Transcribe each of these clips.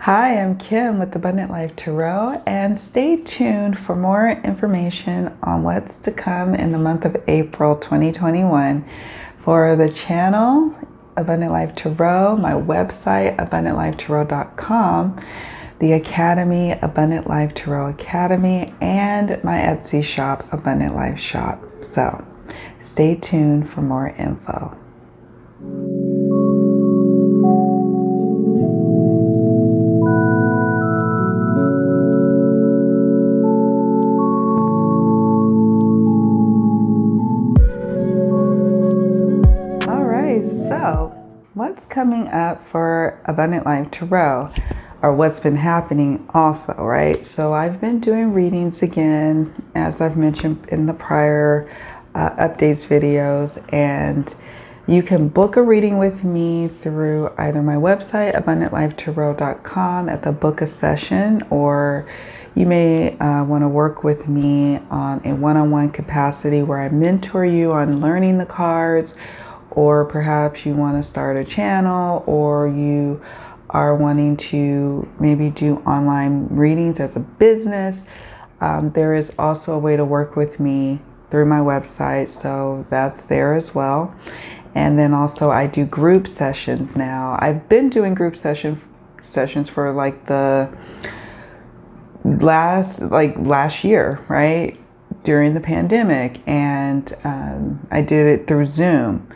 Hi, I'm Kim with Abundant Life Tarot, and stay tuned for more information on what's to come in the month of April 2021 for the channel Abundant Life Tarot, my website abundantlifetarot.com, the Academy Abundant Life Tarot Academy, and my Etsy shop Abundant Life Shop. So stay tuned for more info. So, what's coming up for Abundant Life Tarot, or what's been happening also, right? So I've been doing readings again, as I've mentioned in the prior updates videos, and you can book a reading with me through either my website, abundantlifetarot.com, at the book a session, or you may want to work with me on a one-on-one capacity where I mentor you on learning the cards, or perhaps you want to start a channel, or you are wanting to maybe do online readings as a business. There is also a way to work with me through my website, so that's there as well. And then also I do group sessions now. I've been doing group sessions for like the last year, right? During the pandemic, and I did it through Zoom.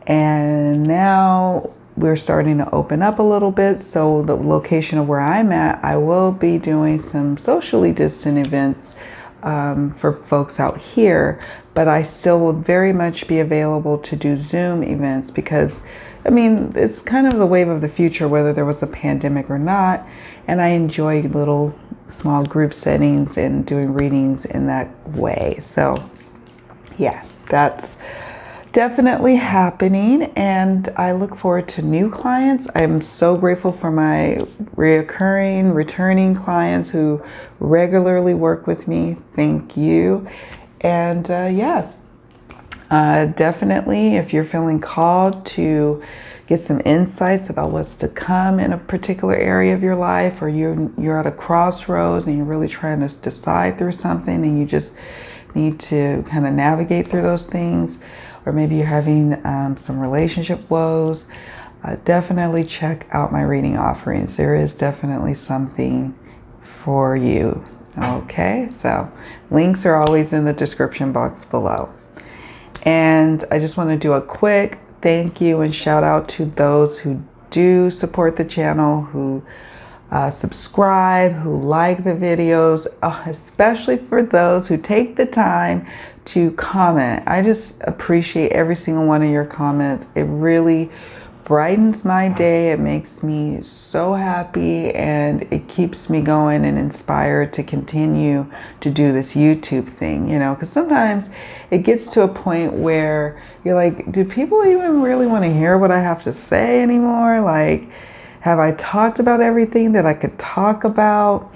And now we're starting to open up a little bit. So the location of where I'm at, I will be doing some socially distant events for folks out here, but I still will very much be available to do Zoom events because, I mean, it's kind of the wave of the future, whether there was a pandemic or not. And I enjoy little small group settings and doing readings in that way. So yeah, that's definitely happening, and I look forward to new clients. I'm so grateful for my returning clients who regularly work with me. Thank you. And definitely, if you're feeling called to get some insights about what's to come in a particular area of your life, or you're at a crossroads and you're really trying to decide through something and you just need to kind of navigate through those things, or maybe you're having some relationship woes, definitely check out my reading offerings. There is definitely something for you. Okay, so links are always in the description box below. And I just want to do a quick thank you and shout out to those who do support the channel, who subscribe, who like the videos, especially for those who take the time to comment. I just appreciate every single one of your comments. It really brightens my day. It makes me so happy, and it keeps me going and inspired to continue to do this YouTube thing, you know, because sometimes it gets to a point where you're like, do people even really want to hear what I have to say anymore? Like, have I talked about everything that I could talk about?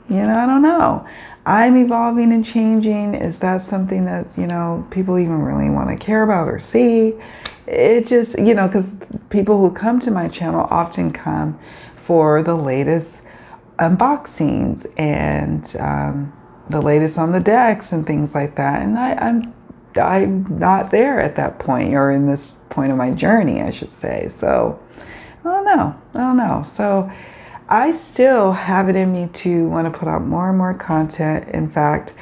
You know, I don't know. I'm evolving and changing. Is that something that, you know, people even really want to care about or see? It just, you know, because people who come to my channel often come for the latest unboxings and the latest on the decks and things like that. And I'm not there at that point, or in this point of my journey, I should say. So I don't know. So I still have it in me to want to put out more and more content. In fact,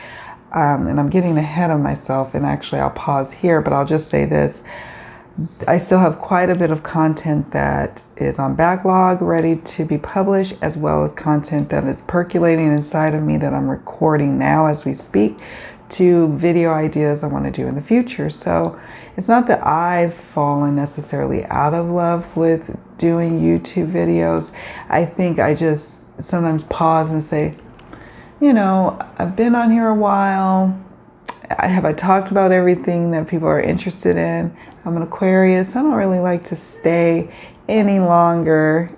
and I'm getting ahead of myself, and actually I'll pause here, but I'll just say this. I still have quite a bit of content that is on backlog, ready to be published, as well as content that is percolating inside of me that I'm recording now as we speak, to video ideas I want to do in the future. So it's not that I've fallen necessarily out of love with doing YouTube videos. I think I just sometimes pause and say, you know, I've been on here a while. Have I talked about everything that people are interested in? I'm an Aquarius. I don't really like to stay any longer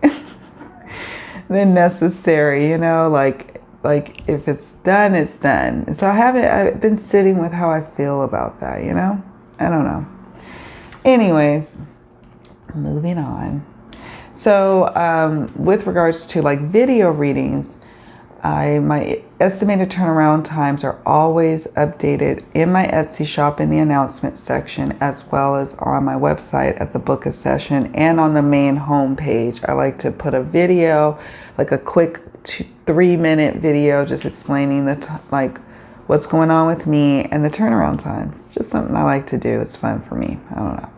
than necessary, you know, like if it's done, it's done. So I've been sitting with how I feel about that, you know? I don't know. Anyways, moving on. So with regards to like video readings, my estimated turnaround times are always updated in my Etsy shop in the announcement section, as well as on my website at the Book a Session and on the main home page. I like to put a video, like a quick 3-minute video, just explaining like what's going on with me and the turnaround times. It's just something I like to do. It's fun for me. I don't know.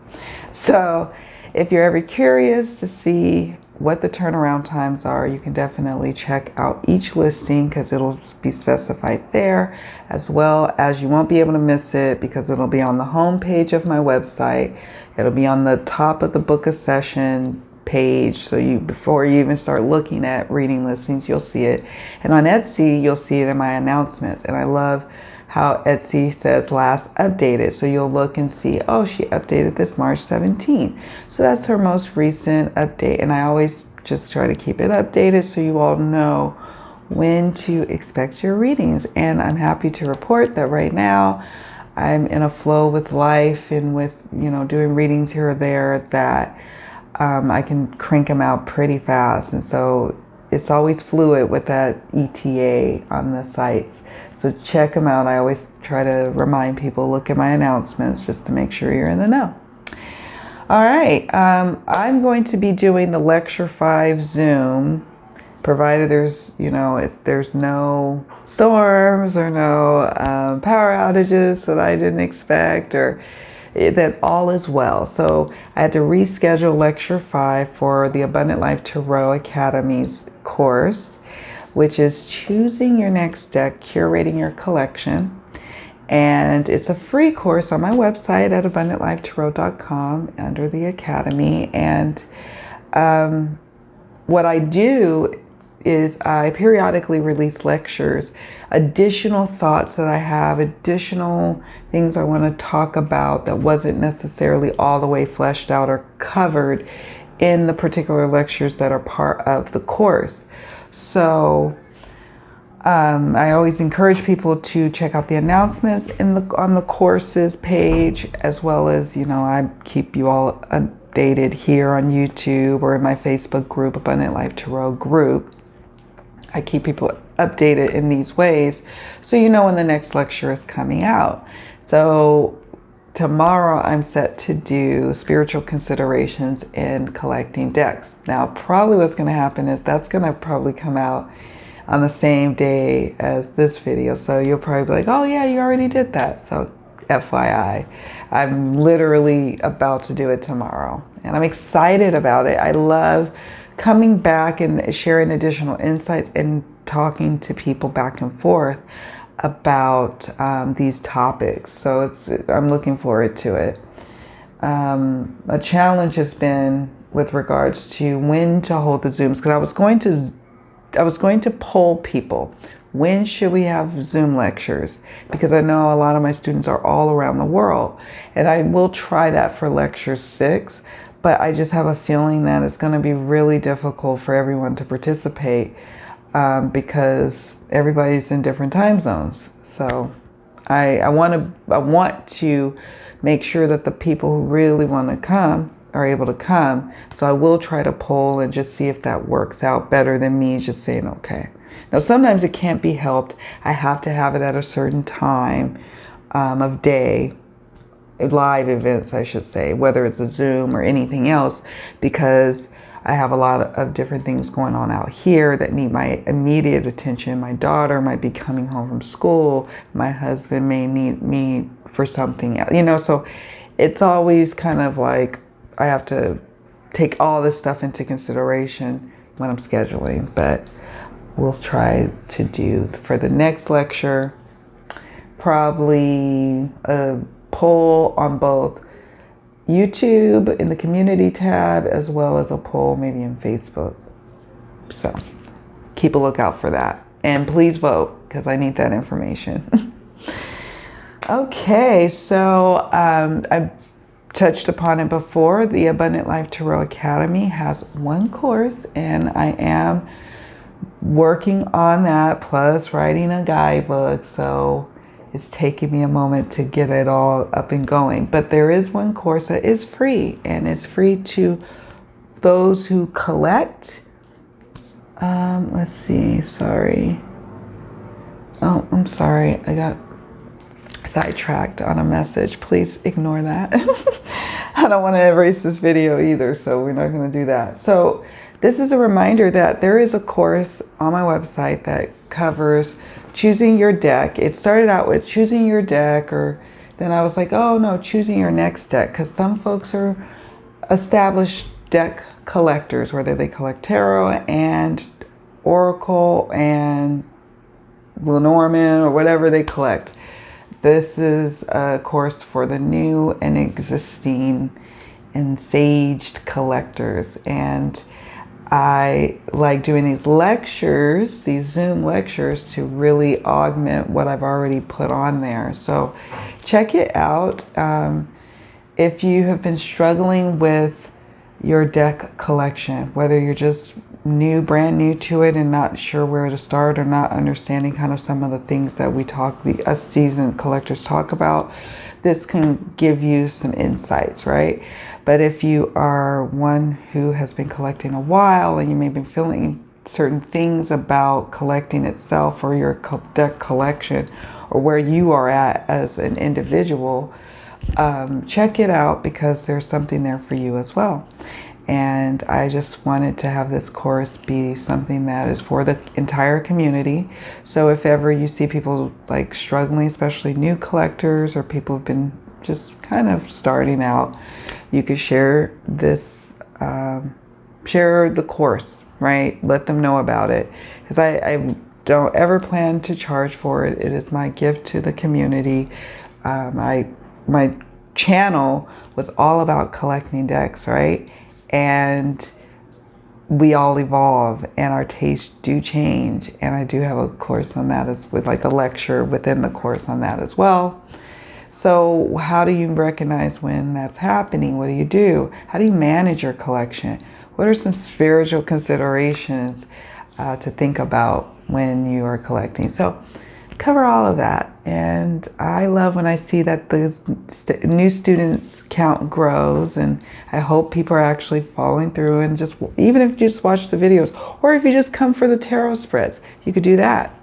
So if you're ever curious to see what the turnaround times are, you can definitely check out each listing because it'll be specified there, as well as you won't be able to miss it because it'll be on the home page of my website. It'll be on the top of the Book a Session page, so before you even start looking at reading listings, you'll see it. And on Etsy, you'll see it in my announcements. And I love how Etsy says last updated. So you'll look and see, oh, she updated this March 17th. So that's her most recent update. And I always just try to keep it updated so you all know when to expect your readings. And I'm happy to report that right now I'm in a flow with life and with, doing readings here or there that I can crank them out pretty fast. And so it's always fluid with that ETA on the sites. So check them out. I always try to remind people, look at my announcements just to make sure you're in the know. All right. I'm going to be doing the Lecture 5 Zoom, provided there's, if there's no storms or no power outages that I didn't expect, or that all is well. So I had to reschedule Lecture 5 for the Abundant Life Tarot Academy's course, which is choosing your next deck, curating your collection. And it's a free course on my website at abundantlifetarot.com under the Academy. And what I do is I periodically release lectures, additional thoughts that I have, additional things I want to talk about that wasn't necessarily all the way fleshed out or covered in the particular lectures that are part of the course. So I always encourage people to check out the announcements on the courses page, as well as, I keep you all updated here on YouTube or in my Facebook group, Abundant Life Tarot group. I keep people updated in these ways so you know when the next lecture is coming out. So tomorrow I'm set to do spiritual considerations in collecting decks. Now probably what's going to happen is that's going to probably come out on the same day as this video. So you'll probably be like, oh yeah, you already did that. So FYI, I'm literally about to do it tomorrow and I'm excited about it. I love coming back and sharing additional insights and talking to people back and forth about these topics. So I'm looking forward to it. A challenge has been with regards to when to hold the Zooms, because I was going to poll people, when should we have Zoom lectures? Because I know a lot of my students are all around the world, and I will try that for lecture 6. But I just have a feeling that it's going to be really difficult for everyone to participate because everybody's in different time zones. So I want to make sure that the people who really want to come are able to come. So I will try to poll and just see if that works out better than me just saying, okay. Now, sometimes it can't be helped. I have to have it at a certain time of day. Live events, I should say, whether it's a Zoom or anything else, because I have a lot of different things going on out here that need my immediate attention. My daughter might be coming home from school. My husband may need me for something else, so it's always kind of like I have to take all this stuff into consideration when I'm scheduling. But we'll try to do for the next lecture probably a poll on both YouTube in the community tab, as well as a poll maybe in Facebook. So keep a lookout for that. And please vote, because I need that information. Okay, so I touched upon it before. The Abundant Life Tarot Academy has one course, and I am working on that, plus writing a guidebook. So it's taking me a moment to get it all up and going. But there is one course that is free, and it's free to those who collect, let's see, sorry. Oh, I'm sorry. I got sidetracked on a message. Please ignore that. I don't want to erase this video either, so we're not going to do that. So this is a reminder that there is a course on my website that covers choosing your deck. It started out with choosing your deck, or then I was like, oh no, choosing your next deck, because some folks are established deck collectors, whether they collect tarot and oracle and Lenormand or whatever they collect. This is a course for the new and existing and saged collectors. And I like doing these lectures, these Zoom lectures, to really augment what I've already put on there. So check it out. If you have been struggling with your deck collection, whether you're just brand new to it and not sure where to start, or not understanding kind of some of the things that us seasoned collectors talk about, this can give you some insights, right? But if you are one who has been collecting a while and you may be feeling certain things about collecting itself, or your deck collection, or where you are at as an individual, check it out, because there's something there for you as well. And I just wanted to have this course be something that is for the entire community. So if ever you see people like struggling, especially new collectors or people who've been just kind of starting out, you could share this, share the course, right? Let them know about it. Because I don't ever plan to charge for it. It is my gift to the community. My channel was all about collecting decks, right? And we all evolve and our tastes do change. And I do have a course on that, as with like a lecture within the course on that as well. So how do you recognize when that's happening? What do you do? How do you manage your collection? What are some spiritual considerations to think about when you are collecting? So cover all of that. And I love when I see that the new students count grows, and I hope people are actually following through, and just, even if you just watch the videos, or if you just come for the tarot spreads, you could do that.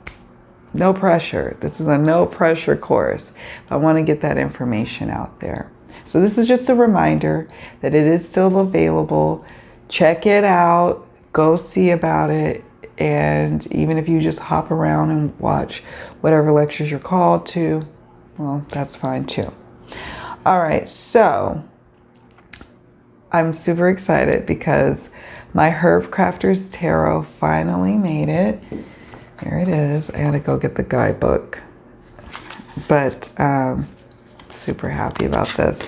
No pressure. This is a no pressure course. I want to get that information out there. So this is just a reminder that it is still available. Check it out. Go see about it. And even if you just hop around and watch whatever lectures you're called to, well, that's fine too. All right, so I'm super excited because my Herb Crafters Tarot finally made it. There it is. I gotta go get the guidebook. But super happy about this.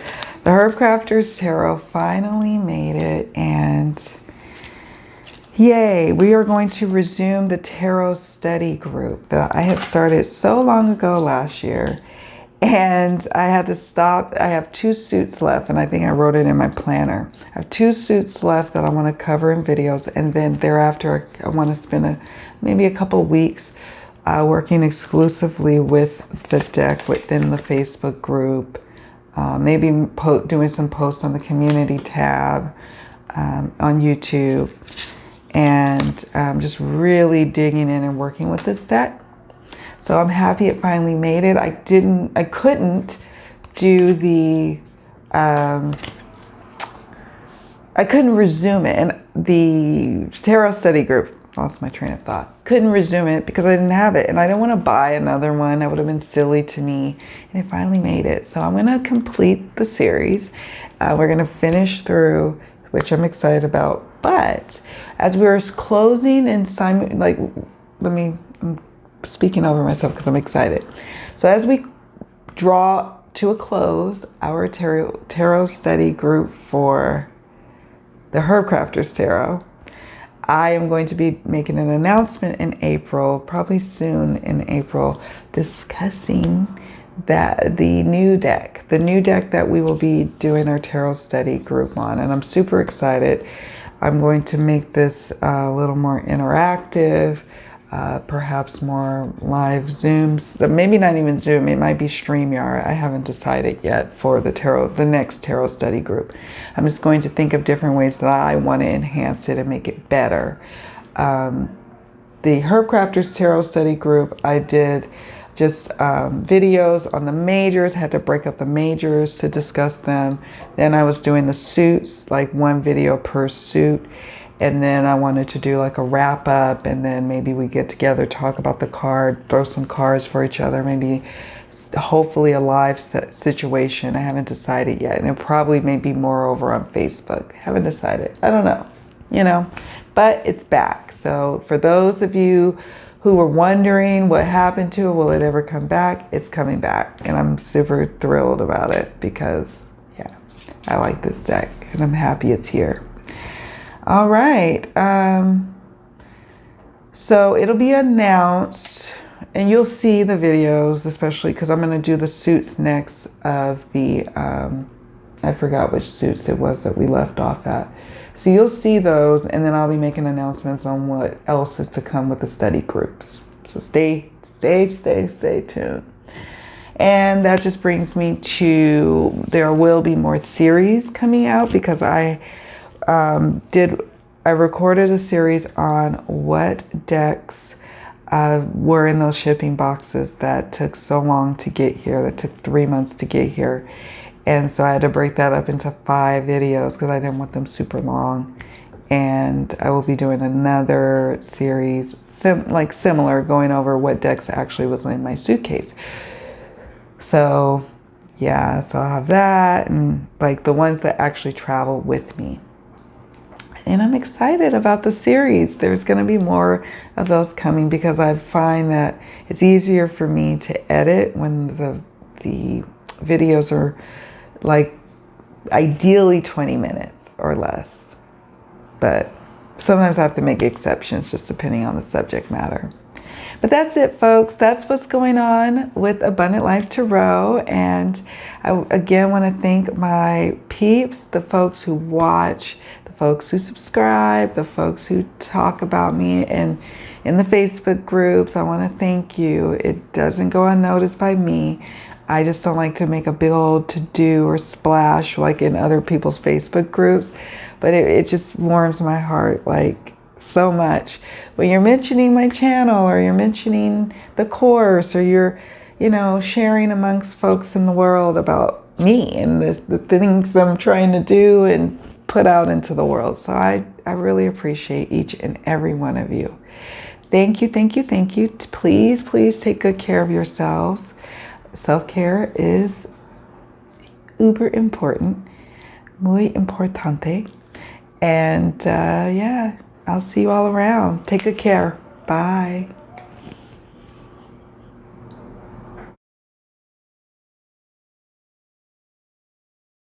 The Herb Crafters Tarot finally made it, and yay, we are going to resume the tarot study group that I had started so long ago last year, and I had to stop. I have 2 suits left, and I think I wrote it in my planner. I have 2 suits left that I want to cover in videos, and then thereafter I want to spend maybe a couple weeks working exclusively with the deck within the Facebook group, maybe doing some posts on the community tab on YouTube, and just really digging in and working with this deck. So I'm happy it finally made it. I couldn't do the, I couldn't resume it. And the tarot study group, lost my train of thought, couldn't resume it because I didn't have it. And I didn't want to buy another one. That would have been silly to me. And it finally made it. So I'm going to complete the series. We're going to finish through, which I'm excited about. But as we're closing and I'm speaking over myself because I'm excited. So as we draw to a close our tarot study group for the Herb Crafters Tarot, I am going to be making an announcement in April, probably soon in April, discussing the new deck that we will be doing our tarot study group on. And I'm super excited. I'm going to make this a little more interactive. perhaps more live Zooms, maybe not even Zoom, it might be StreamYard. I haven't decided yet for the next tarot study group. I'm just going to think of different ways that I want to enhance it and make it better. The Herbcrafters Tarot Study Group, I did just videos on the majors, had to break up the majors to discuss them. Then I was doing the suits, like one video per suit. And then I wanted to do like a wrap up, and then maybe we get together, talk about the card, throw some cards for each other, maybe hopefully a live situation. I haven't decided yet. And it probably may be more over on Facebook. Haven't decided. I don't know, but it's back. So for those of you who were wondering what happened to it, will it ever come back? It's coming back, and I'm super thrilled about it because, yeah, I like this deck, and I'm happy it's here. All right, so it'll be announced, and you'll see the videos, especially because I'm going to do the suits next of the, I forgot which suits it was that we left off at. So you'll see those, and then I'll be making announcements on what else is to come with the study groups. So stay tuned. And that just brings me to, there will be more series coming out because I recorded a series on what decks were in those shipping boxes that took so long to get here, that took 3 months to get here. And so I had to break that up into 5 videos because I didn't want them super long. And I will be doing another series similar, going over what decks actually was in my suitcase. So yeah, so I'll have that, and like the ones that actually travel with me. And I'm excited about the series. There's going to be more of those coming because I find that it's easier for me to edit when the videos are like ideally 20 minutes or less. But sometimes I have to make exceptions just depending on the subject matter. But that's it, folks. That's what's going on with Abundant Life Tarot. And I again want to thank my peeps, the folks who watch, the folks who subscribe, the folks who talk about me and in the Facebook groups. I want to thank you. It doesn't go unnoticed by me. I just don't like to make a big old to-do or splash like in other people's Facebook groups. But it just warms my heart like so much. When you're mentioning my channel, or you're mentioning the course, or you're, sharing amongst folks in the world about me and the things I'm trying to do and put out into the world. So I really appreciate each and every one of you. Thank you, thank you, thank you. Please, please take good care of yourselves. Self-care is uber important, muy importante. And yeah, I'll see you all around. Take good care. Bye.